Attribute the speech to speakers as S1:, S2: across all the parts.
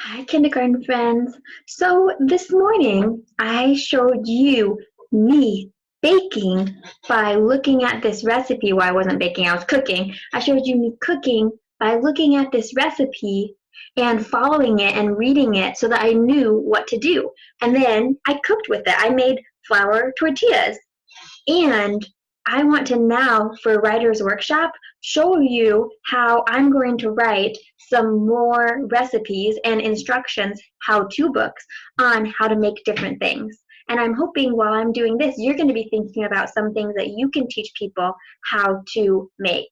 S1: Hi, kindergarten friends. So this morning I showed you me baking by looking at this recipe. Well, I wasn't baking, I was cooking. I showed you me cooking by looking at this recipe and following it and reading it so that I knew what to do. And then I cooked with it. I made flour tortillas. And I want to now, for Writer's Workshop, show you how I'm going to write some more recipes and instructions, how-to books on how to make different things. And I'm hoping while I'm doing this, you're going to be thinking about some things that you can teach people how to make.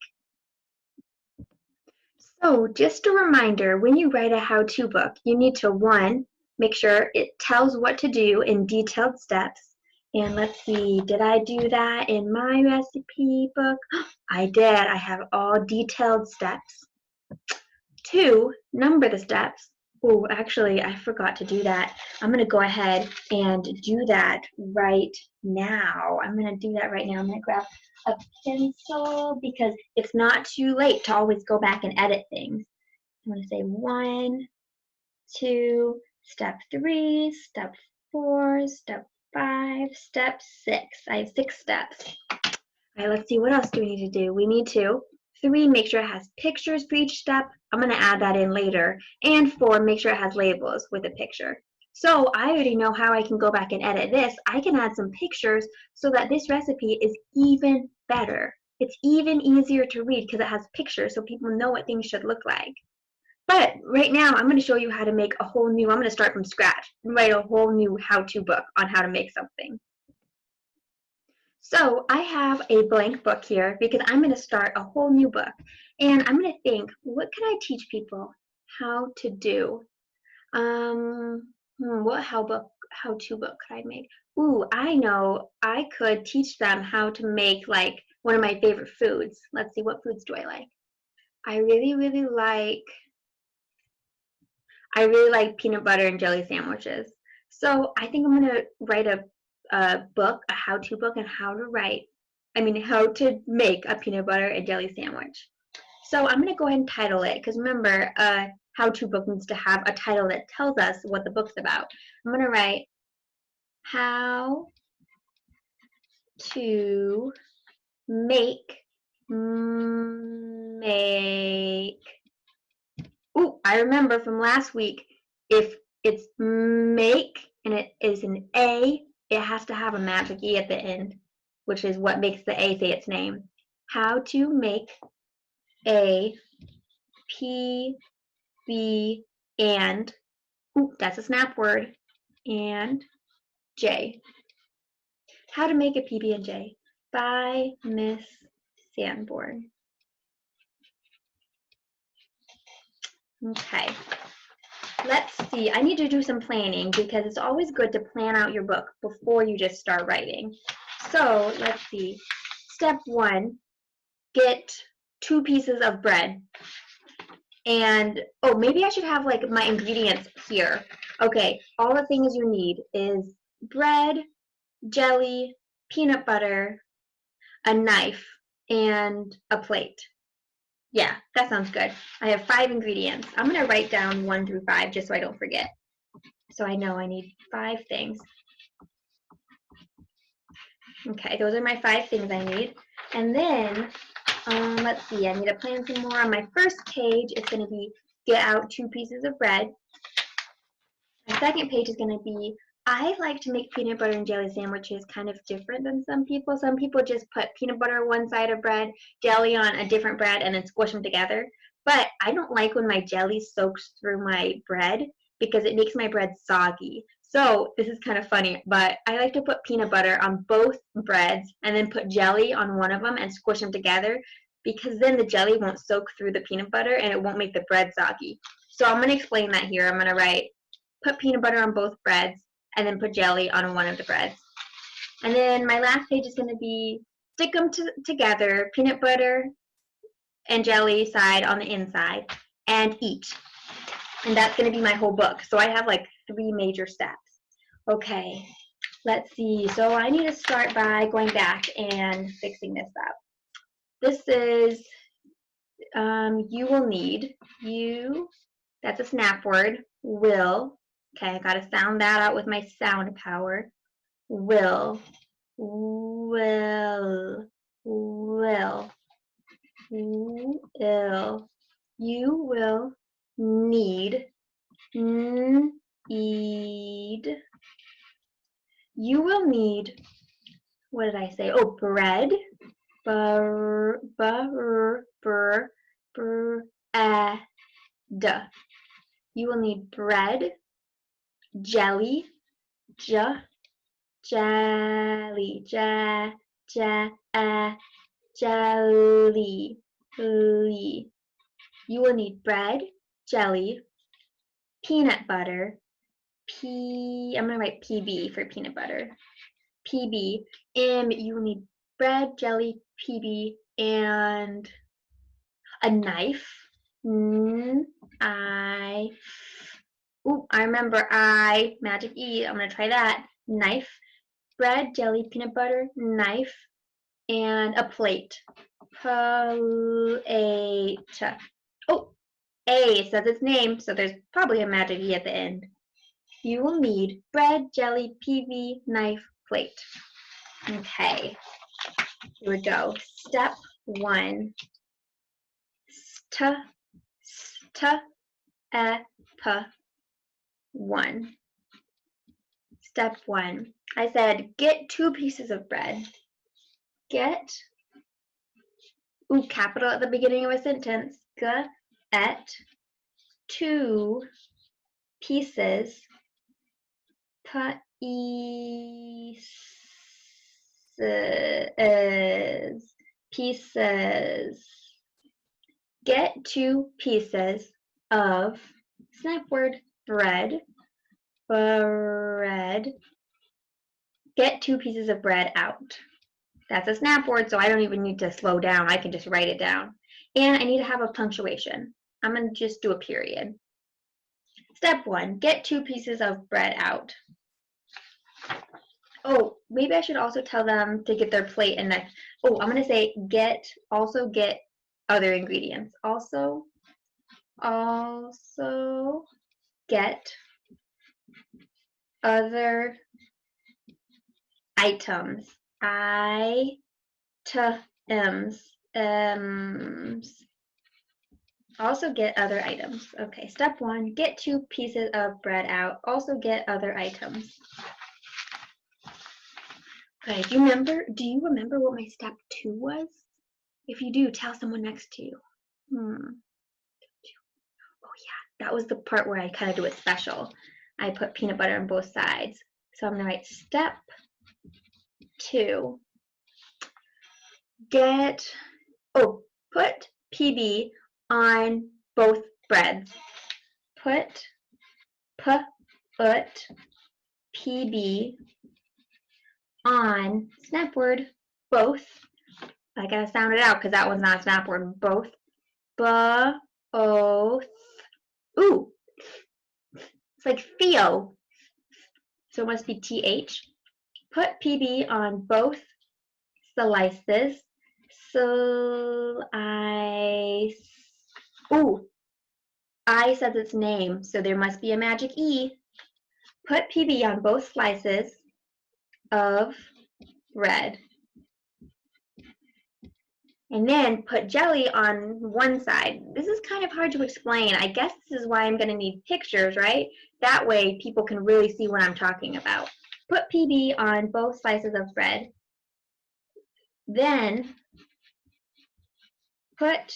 S1: So just a reminder, when you write a how-to book, you need to, one, make sure it tells what to do in detailed steps. And let's see, did I do that in my recipe book? I did. I have all detailed steps. Two, number the steps. Oh, actually, I forgot to do that. I'm going to go ahead and do that right now. I'm going to do that right now. I'm going to grab a pencil because it's not too late to always go back and edit things. I'm going to say 1, 2, step 3, step 4, step 5, step 6. I have 6 steps. All right, let's see, what else do we need to do? We need to 3, make sure it has pictures for each step. I'm going to add that in later. And 4, make sure it has labels with a picture. So I already know how I can go back and edit this. I can add some pictures so that this recipe is even better. It's even easier to read because it has pictures so people know what things should look like. But right now, I'm going to show you how to make a whole new, I'm going to start from scratch and write a whole new how-to book on how to make something. So I have a blank book here because I'm going to start a whole new book. And I'm going to think, what can I teach people how to do? What how-to book could I make? Ooh, I know I could teach them how to make like one of my favorite foods. Let's see, what foods do I like? I really like peanut butter and jelly sandwiches. So I think I'm going to write a book, a how-to book on how to make a peanut butter and jelly sandwich. So I'm going to go ahead and title it because remember, a how-to book needs to have a title that tells us what the book's about. I'm going to write how to make. Ooh, I remember from last week, if it's make and it is an A, it has to have a magic E at the end, which is what makes the A say its name. How to make a P, B, and, ooh, that's a snap word, and J. How to make a PB and J by Miss Sanborn. Okay. Let's see, I need to do some planning because it's always good to plan out your book before you just start writing. So let's see. Step 1, get 2 pieces of bread. And, oh, maybe I should have like my ingredients here. Okay, all the things you need is bread, jelly, peanut butter, a knife, and a plate. Yeah, that sounds good. I have 5 ingredients. I'm going to write down 1 through 5 just so I don't forget. So I know I need 5 things. Okay, those are my 5 things I need. And then, let's see, I need to plan some more. On my first page, it's going to be get out 2 pieces of bread. My second page is going to be, I like to make peanut butter and jelly sandwiches kind of different than some people. Some people just put peanut butter on one side of bread, jelly on a different bread, and then squish them together. But I don't like when my jelly soaks through my bread because it makes my bread soggy. So this is kind of funny, but I like to put peanut butter on both breads and then put jelly on one of them and squish them together because then the jelly won't soak through the peanut butter and it won't make the bread soggy. So I'm going to explain that here. I'm going to write, put peanut butter on both breads and then put jelly on one of the breads. And then my last page is going to be stick them together, peanut butter and jelly side on the inside, and eat. And that's going to be my whole book. So I have like 3 major steps. Okay, let's see. So I need to start by going back and fixing this up. This is, you will need, That's a snap word. Will. Okay, I gotta sound that out with my sound power. Will. Will. Will. Will. You will need. Need. You will need. What did I say? Oh, bread. Bread. You will need bread, jelly, jelly, jelly. You will need bread, jelly, peanut butter, I'm gonna write PB for peanut butter. PB, and you will need bread, jelly, PB, and a knife. I remember magic E. I'm gonna try that. Knife, bread, jelly, peanut butter, knife, and a plate. Plate. Oh, A says its name, so there's probably a magic E at the end. You will need bread, jelly, PV, knife, plate. Okay, here we go. Step 1. P 1. Step 1. I said get 2 pieces of bread. Get, capital at the beginning of a sentence. Get 2 pieces. Pieces. Get 2 pieces of, snap word, bread. Bread. Get 2 pieces of bread out. That's a snap word, so I don't even need to slow down. I can just write it down. And I need to have a punctuation. I'm going to just do a period. Step 1, get 2 pieces of bread out. Oh, maybe I should also tell them to get their plate and knife. Oh, I'm going to say also get other ingredients. Also get other items. Also get other items. Okay, step 1, get 2 pieces of bread out. Also get other items. Okay, do you remember what my step 2 was? If you do, tell someone next to you. Oh yeah, that was the part where I kind of do it special. I put peanut butter on both sides. So I'm gonna write step 2. Put PB on both breads. Put PB on, snap word, both. I gotta sound it out because that one's not a snap word. Both. Both. Ooh. It's like Theo. So it must be TH. Put PB on both slices. I said its name, so there must be a magic E. Put PB on both slices of bread. And then put jelly on one side. This is kind of hard to explain. I guess this is why I'm going to need pictures, right? That way people can really see what I'm talking about. Put PB on both slices of bread. Then put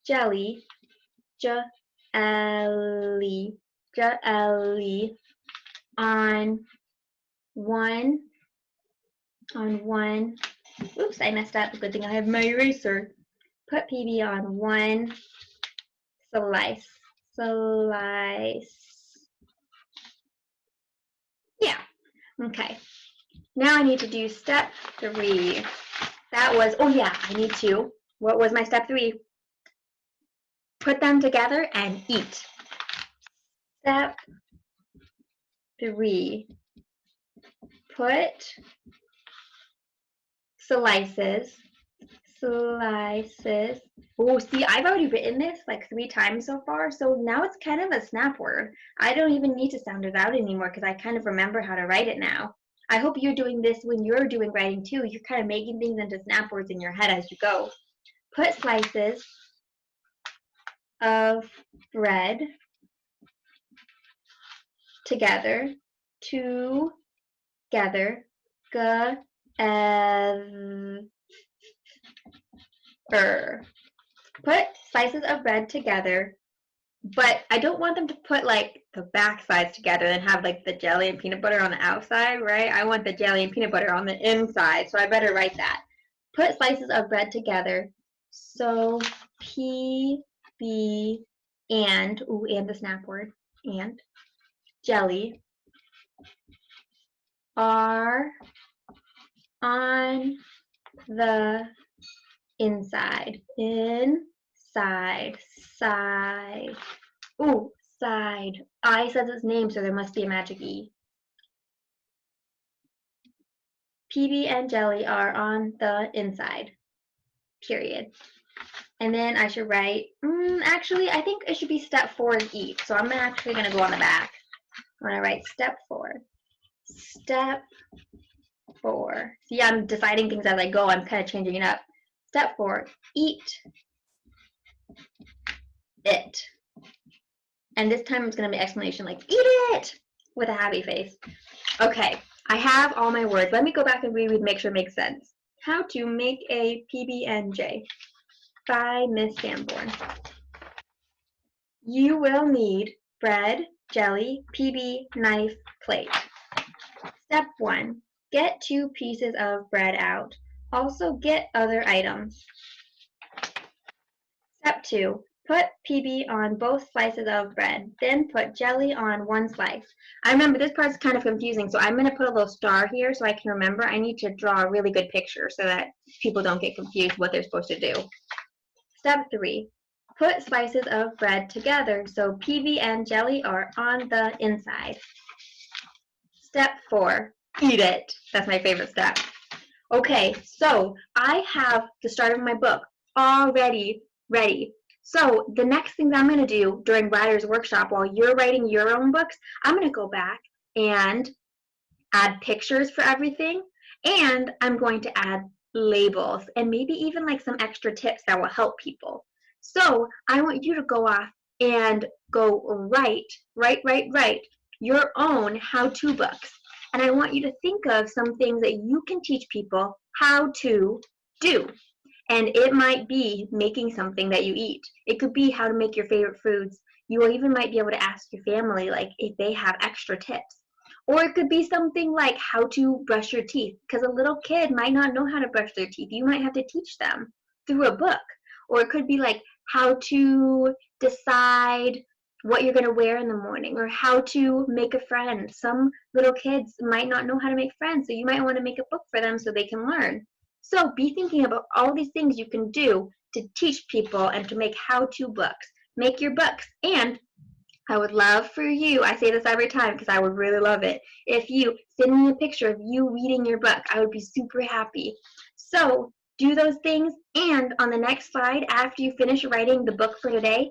S1: jelly on one. Oops, I messed up. Good thing I have my eraser. Put PB on one slice. Yeah. Okay. Now I need to do step 3. That was, what was my step 3? Put them together and eat. Step 3. Put slices slices. Oh, see, I've already written this like 3 times so far, so now it's kind of a snap word. I don't even need to sound it out anymore because I kind of remember how to write it now. I hope you're doing this when you're doing writing too. You're kind of making things into snap words in your head as you go. Put slices of bread together, together, put slices of bread together, but I don't want them to put like the back sides together and have like the jelly and peanut butter on the outside, right? I want the jelly and peanut butter on the inside, so I better write that. Put slices of bread together. So P, B, and, ooh, and the snap word, and jelly are on the inside, side. Ooh, side. I says its name, so there must be a magic E. PB and jelly are on the inside, period. And then I should write, actually, I think it should be step 4 is eat. So I'm actually going to go on the back. I'm going to write step 4. Step 4. See, I'm deciding things as I go. I'm kind of changing it up. Step 4, eat it. And this time it's going to be exclamation like, eat it, with a happy face. Okay, I have all my words. Let me go back and reread, make sure it makes sense. How to make a PB&J by Miss Sanborn. You will need bread, jelly, PB, knife, plate. Step 1. Get 2 pieces of bread out. Also get other items. Step 2. Put PB on both slices of bread, then put jelly on one slice. I remember this part's kind of confusing, so I'm going to put a little star here so I can remember. I need to draw a really good picture so that people don't get confused what they're supposed to do. Step 3. Put slices of bread together so PB and jelly are on the inside. Step 4. Eat it. That's my favorite step. Okay, so I have the start of my book already ready. So the next thing that I'm going to do during Writer's Workshop while you're writing your own books, I'm going to go back and add pictures for everything, and I'm going to add labels and maybe even like some extra tips that will help people. So I want you to go off and go write your own how-to books. And I want you to think of some things that you can teach people how to do. And it might be making something that you eat. It could be how to make your favorite foods. You even might be able to ask your family like if they have extra tips. Or it could be something like how to brush your teeth, because a little kid might not know how to brush their teeth. You might have to teach them through a book. Or it could be like how to decide what you're going to wear in the morning, or how to make a friend. Some little kids might not know how to make friends, so you might want to make a book for them so they can learn. So be thinking about all these things you can do to teach people and to make how-to books. Make your books. And I would love for you, I say this every time because I would really love it, if you send me a picture of you reading your book. I would be super happy. So do those things, and on the next slide, after you finish writing the book for today,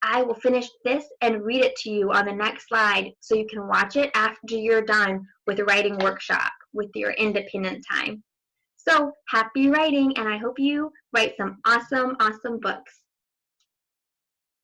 S1: I will finish this and read it to you on the next slide so you can watch it after you're done with the writing workshop with your independent time. So happy writing, and I hope you write some awesome, awesome books.